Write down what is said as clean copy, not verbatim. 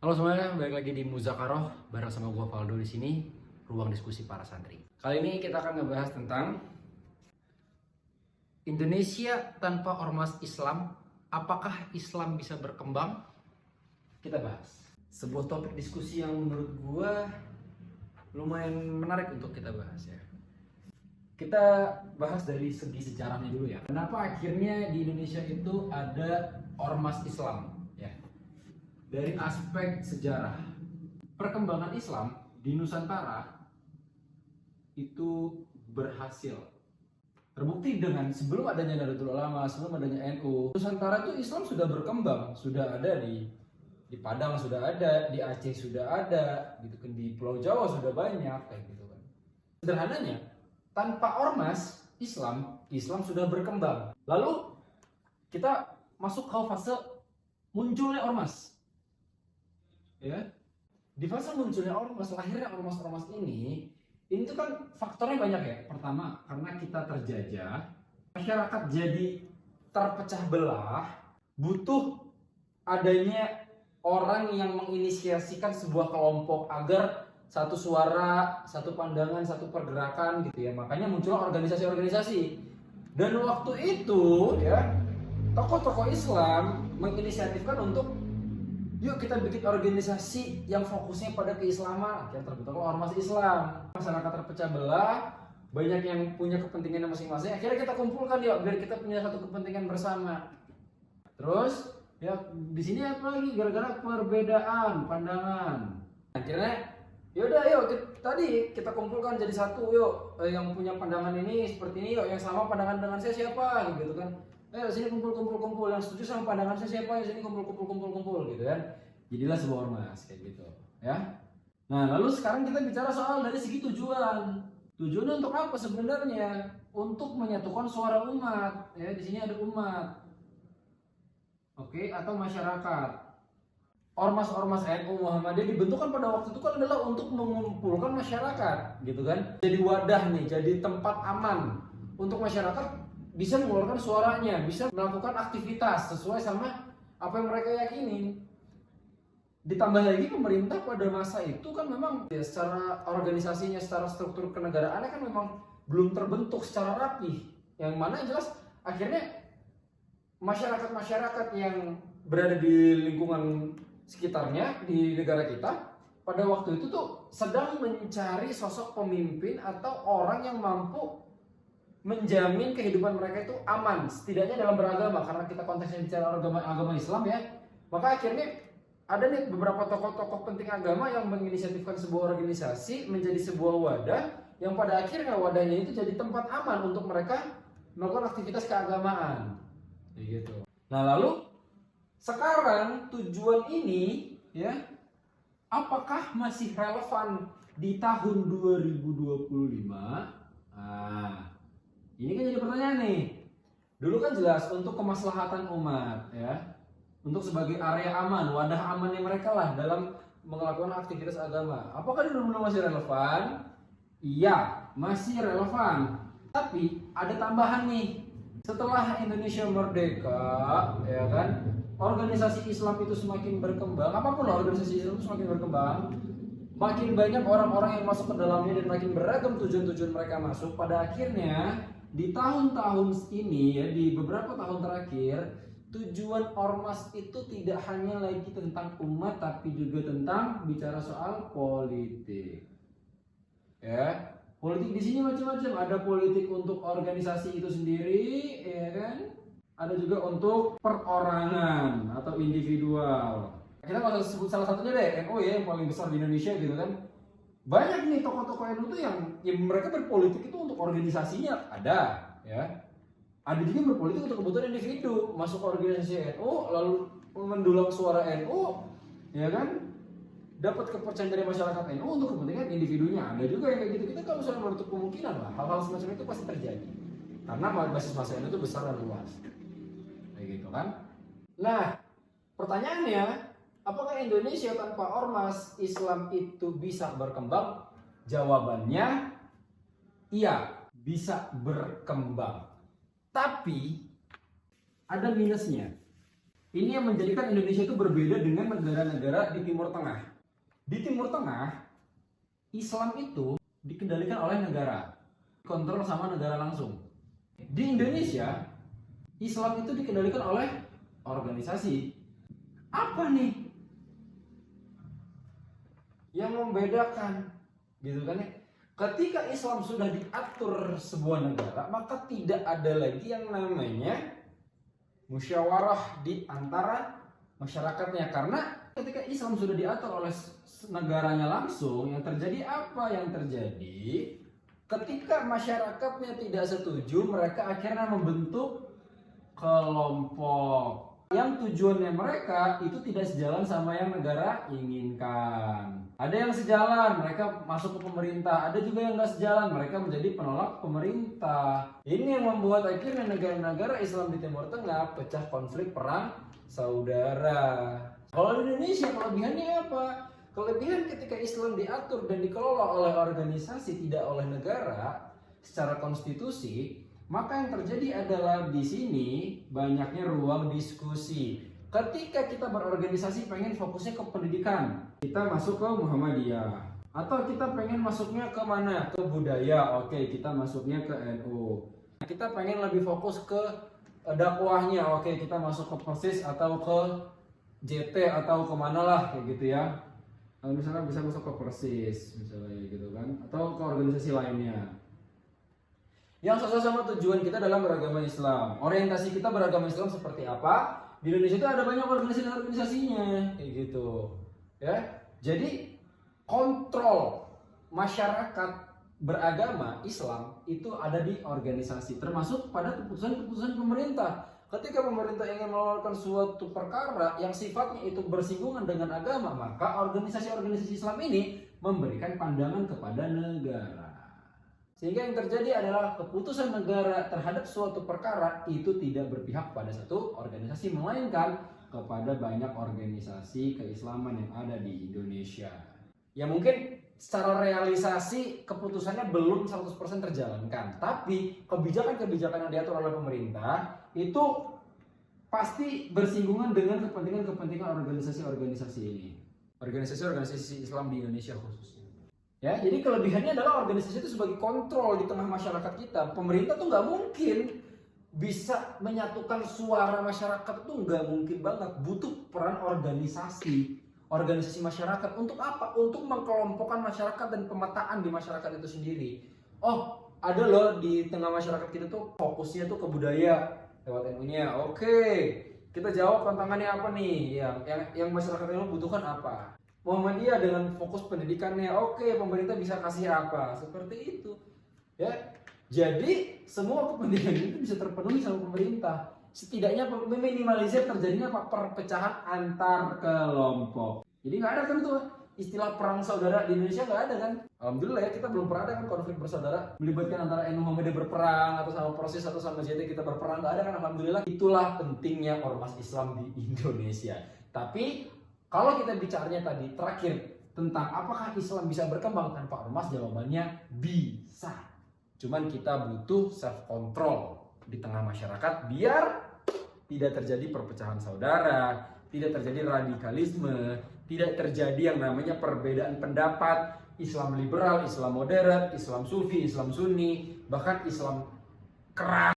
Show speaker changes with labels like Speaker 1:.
Speaker 1: Halo semuanya, balik lagi di Muzakaroh bareng sama gua Valdo di sini, ruang diskusi para santri. Kali ini kita akan ngebahas tentang Indonesia tanpa ormas Islam, apakah Islam bisa berkembang? Kita bahas. Sebuah topik diskusi yang menurut gua lumayan menarik untuk kita bahas ya. Kita bahas dari segi sejarahnya dulu ya. Kenapa akhirnya di Indonesia itu ada ormas Islam? Ya. Dari aspek sejarah, perkembangan Islam di Nusantara itu berhasil. Terbukti dengan sebelum adanya Nahdlatul Ulama, sebelum adanya NU, Nusantara itu Islam sudah berkembang, sudah ada di Padang sudah ada, di Aceh sudah ada, gitu kan, di Pulau Jawa sudah banyak kayak gitu kan. Sederhananya, tanpa ormas Islam sudah berkembang. Lalu kita masuk ke fase munculnya ormas. Ya, di fase munculnya ormas, lahirnya ormas-ormas ini tuh kan faktornya banyak ya. Pertama, karena kita terjajah, masyarakat jadi terpecah belah, butuh adanya orang yang menginisiasikan sebuah kelompok agar satu suara, satu pandangan, satu pergerakan gitu ya. Makanya muncul organisasi-organisasi. Dan waktu itu ya, tokoh-tokoh Islam menginisiatifkan untuk yuk kita bikin organisasi yang fokusnya pada keislaman. Akhirnya terbentuklah ormas Islam. Masyarakat terpecah belah, banyak yang punya kepentingan masing-masing. Akhirnya kita kumpulkan yuk biar kita punya satu kepentingan bersama. Terus ya di sini apa lagi, gara-gara perbedaan pandangan. Akhirnya yaudah yuk tadi kita kumpulkan jadi satu yuk, yang punya pandangan ini seperti ini yuk, yang sama pandangan dengan saya siapa gitu kan. Sini kumpul, yang setuju sama pandangan saya siapa, ya sini kumpul gitu kan. Jadilah sebuah ormas kayak gitu ya. Nah lalu sekarang kita bicara soal dari segi tujuan. Tujuannya untuk apa sebenarnya? Untuk menyatukan suara umat ya. Di sini ada umat, oke, atau masyarakat. Ormas-ormas NU Muhammadiyah dibentukkan pada waktu itu kan adalah untuk mengumpulkan masyarakat gitu kan. Jadi wadah nih, jadi tempat aman untuk masyarakat bisa mengeluarkan suaranya, bisa melakukan aktivitas sesuai sama apa yang mereka yakini. Ditambah lagi pemerintah pada masa itu kan memang ya, secara organisasinya, secara struktur kenegaraannya kan memang belum terbentuk secara rapi. Yang mana jelas akhirnya masyarakat-masyarakat yang berada di lingkungan sekitarnya di negara kita pada waktu itu tuh sedang mencari sosok pemimpin atau orang yang mampu menjamin kehidupan mereka itu aman, setidaknya dalam beragama, karena kita konteksnya bicara agama Islam ya. Maka akhirnya ada nih beberapa tokoh-tokoh penting agama yang menginisiatifkan sebuah organisasi menjadi sebuah wadah yang pada akhirnya wadahnya itu jadi tempat aman untuk mereka melakukan aktivitas keagamaan gitu. Nah lalu sekarang tujuan ini ya, apakah masih relevan di tahun 2025? Ini kan jadi pertanyaan nih. Dulu kan jelas untuk kemaslahatan umat ya, untuk sebagai area aman, wadah amannya mereka lah dalam melakukan aktivitas agama. Apakah dulu masih relevan? Iya, masih relevan. Tapi ada tambahan nih. Setelah Indonesia merdeka, ya kan, organisasi Islam itu semakin berkembang. Apapun organisasi Islam itu semakin berkembang, makin banyak orang-orang yang masuk ke dalamnya dan makin beragam tujuan-tujuan mereka masuk. Pada akhirnya di tahun-tahun ini ya, di beberapa tahun terakhir, tujuan ormas itu tidak hanya lagi tentang umat tapi juga tentang bicara soal politik. Ya, politik di sini macam-macam. Ada politik untuk organisasi itu sendiri, ya kan? Ada juga untuk perorangan atau individual. Kita nggak usah sebut salah satunya deh, NU ya, yang paling besar di Indonesia gitu kan. Banyak nih tokoh-tokoh NU tuh yang mereka berpolitik itu untuk organisasinya ada ya. Ada juga yang berpolitik untuk kebutuhan individu, masuk ke organisasi NU lalu mendulang suara NU ya kan, dapat kepercayaan dari masyarakat NU untuk kepentingan individunya. Ada juga yang kayak gitu. Kita nggak usah menutup kemungkinan lah, hal-hal semacam itu pasti terjadi karena basis massa NU itu besar dan luas kayak gitu kan. Nah pertanyaannya, apakah Indonesia tanpa ormas Islam itu bisa berkembang? Jawabannya iya, bisa berkembang. Tapi ada minusnya. Ini yang menjadikan Indonesia itu berbeda dengan negara-negara di Timur Tengah. Di Timur Tengah, Islam itu dikendalikan oleh negara, kontrol sama negara langsung. Di Indonesia, Islam itu dikendalikan oleh organisasi. Apa nih yang membedakan? Gitu kan ya? Ketika Islam sudah diatur sebuah negara, maka tidak ada lagi yang namanya musyawarah di antara masyarakatnya. Karena ketika Islam sudah diatur oleh negaranya langsung, yang terjadi apa? Yang terjadi ketika masyarakatnya tidak setuju, mereka akhirnya membentuk kelompok yang tujuannya mereka itu tidak sejalan sama yang negara inginkan. Ada yang sejalan, mereka masuk ke pemerintah. Ada juga yang nggak sejalan, mereka menjadi penolak pemerintah. Ini yang membuat akhirnya negara-negara Islam di Timur Tengah pecah konflik perang saudara. Kalau di Indonesia kelebihannya apa? Kelebihan ketika Islam diatur dan dikelola oleh organisasi, tidak oleh negara secara konstitusi, maka yang terjadi adalah di sini banyaknya ruang diskusi. Ketika kita berorganisasi pengen fokusnya ke pendidikan, kita masuk ke Muhammadiyah. Atau kita pengen masuknya ke mana? Ke budaya, oke kita masuknya ke NU. Kita pengen lebih fokus ke dakwahnya, oke kita masuk ke Persis atau ke JT atau kemana lah kayak gitu ya. Misalnya bisa masuk ke Persis misalnya gitu kan, atau ke organisasi lainnya yang sesuai sama tujuan kita dalam beragama Islam. Orientasi kita beragama Islam seperti apa? Di Indonesia itu ada banyak organisasinya kayak gitu ya. Jadi kontrol masyarakat beragama Islam itu ada di organisasi, termasuk pada keputusan-keputusan pemerintah. Ketika pemerintah ingin mengeluarkan suatu perkara yang sifatnya itu bersinggungan dengan agama, maka organisasi-organisasi Islam ini memberikan pandangan kepada negara. Sehingga yang terjadi adalah keputusan negara terhadap suatu perkara itu tidak berpihak pada satu organisasi, melainkan kepada banyak organisasi keislaman yang ada di Indonesia. Ya mungkin secara realisasi keputusannya belum 100% terjalankan, tapi kebijakan-kebijakan yang diatur oleh pemerintah itu pasti bersinggungan dengan kepentingan-kepentingan organisasi-organisasi ini. Organisasi-organisasi Islam di Indonesia khususnya. Ya, jadi kelebihannya adalah organisasi itu sebagai kontrol di tengah masyarakat kita. Pemerintah tuh nggak mungkin bisa menyatukan suara masyarakat, tuh nggak mungkin banget. Butuh peran organisasi masyarakat. Untuk apa? Untuk mengkelompokkan masyarakat dan pemetaan di masyarakat itu sendiri. Oh, ada loh di tengah masyarakat kita tuh fokusnya tuh ke budaya lewat NU-nya. Oke, kita jawab tantangannya apa nih? Yang masyarakat itu butuhkan apa? Muhammadiyah dengan fokus pendidikannya, oke, pemerintah bisa kasih apa? Seperti itu, ya. Jadi semua kepentingan itu bisa terpenuhi sama pemerintah. Setidaknya meminimalisir terjadinya perpecahan antar kelompok. Jadi nggak ada kan tuh istilah perang saudara di Indonesia, nggak ada kan? Alhamdulillah ya, kita belum pernah ada kan konflik bersaudara melibatkan antara NU Muhammadiyah berperang atau sama Persis atau sama JT kita berperang, nggak ada kan? Alhamdulillah. Itulah pentingnya ormas Islam di Indonesia. Tapi kalau kita bicaranya tadi terakhir tentang apakah Islam bisa berkembang tanpa ormas, jawabannya bisa. Cuman kita butuh self control di tengah masyarakat biar tidak terjadi perpecahan saudara, tidak terjadi radikalisme, tidak terjadi yang namanya perbedaan pendapat, Islam liberal, Islam moderat, Islam sufi, Islam sunni, bahkan Islam keras.